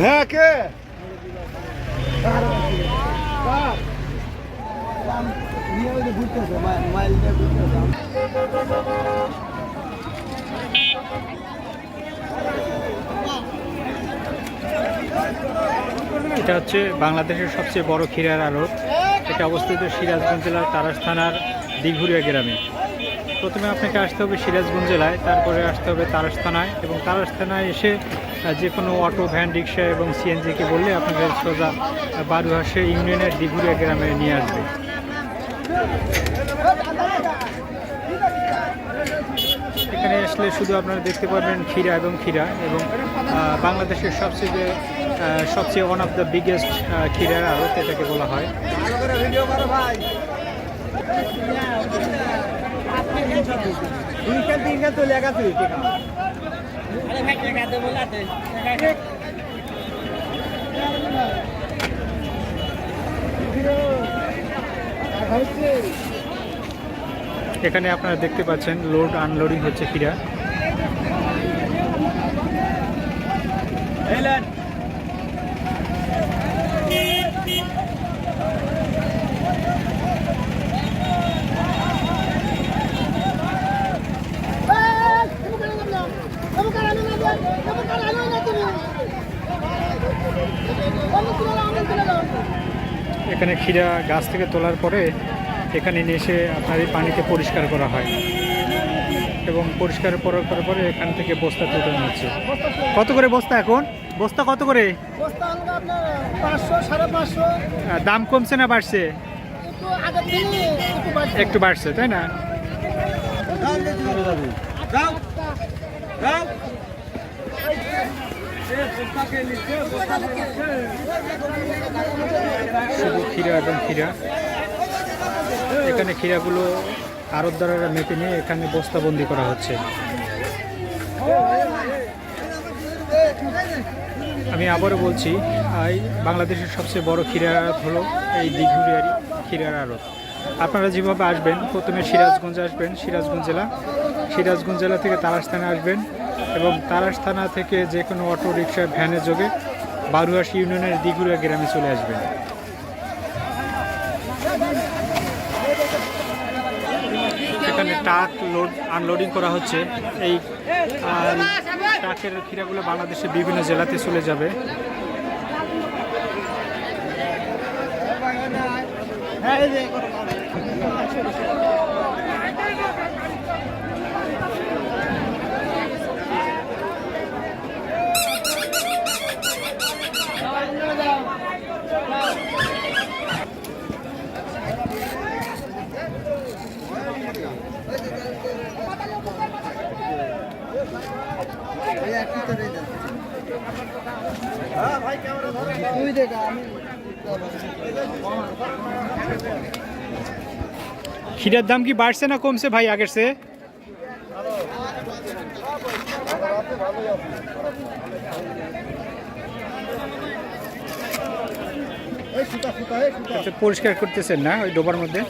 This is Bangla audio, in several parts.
হ্যাঁ কে এটা হচ্ছে বাংলাদেশের সবচেয়ে বড় ক্ষীরার আড়ত। এটা অবস্থিত সিরাজগঞ্জ জেলার তারাস থানার দিঘুরিয়া গ্রামে। প্রথমে আপনাকে আসতে হবে সিরাজগঞ্জ জেলায়, তারপরে আসতে হবে তারাস থানায়, এবং তারাস থানায় এসে যে কোনো অটো, ভ্যান, রিক্সা এবং সিএনজিকে বললে আপনাকে সোজা বারুহাসে ইউনিয়নের দিঘুরিয়া গ্রামে নিয়ে আসবে। এখানে আসলে শুধু আপনারা দেখতে পারবেন ক্ষীরা এবং বাংলাদেশের সবচেয়ে ওয়ান অফ দ্য বিগেস্ট ক্ষীরার আড়ত এটাকে বলা হয়। এখানে আপনারা দেখতে পাচ্ছেন লোড আনলোডিং হচ্ছে ক্ষীরা। এখানে ক্ষীরা গাছ থেকে তোলার পরে এখানে নিয়ে এসে আপনার এই পানিতে পরিষ্কার করা হয়, এবং পরিষ্কার করার পরে এখান থেকে বস্তা তুলে নিচ্ছে। কত করে বস্তা এখন? বস্তা কত করে? দাম কমছে না বাড়ছে? একটু বাড়ছে, তাই না? শুধু ক্ষীরা এবং ক্ষীরা। এখানে ক্ষীরাগুলো আড়তদারেরা মেপে নিয়ে এখানে বস্তাবন্দি করা হচ্ছে। আমি আবারও বলছি, বাংলাদেশের সবচেয়ে বড় ক্ষীরার আড়ত হলো এই দিঘুরিয়ার ক্ষীরার আড়ত। আপনারা যেভাবে আসবেন, প্রথমে সিরাজগঞ্জ আসবেন, সিরাজগঞ্জ জেলা থেকে তারাস থানা আসবেন, এবং তারাস থানা থেকে যে কোনো অটো, রিক্সা, ভ্যানের যোগে বারুহাস ইউনিয়নের দিঘুরিয়া গ্রামে চলে আসবেন। এখানে ট্রাক লোড আনলোডিং করা হচ্ছে। এই ট্রাকের ক্ষীরাগুলো বাংলাদেশের বিভিন্ন জেলাতে চলে যাবে। ক্ষীরার দাম কি বাড়ছে না কমছে ভাই আগের চেয়ে? পরিষ্কার করতেছেন না ওই ডোবার মধ্যে?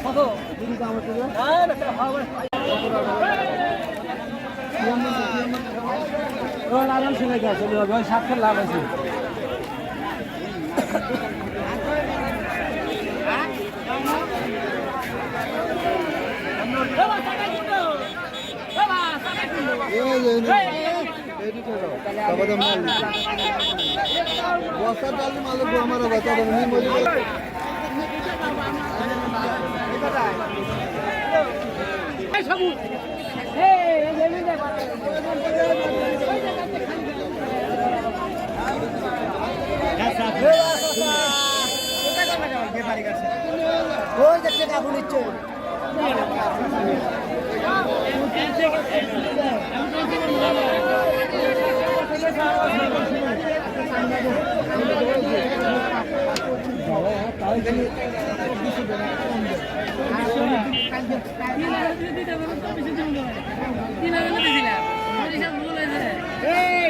কত লাভ আছে ওই দেখতে কাপড় নিচ্ছে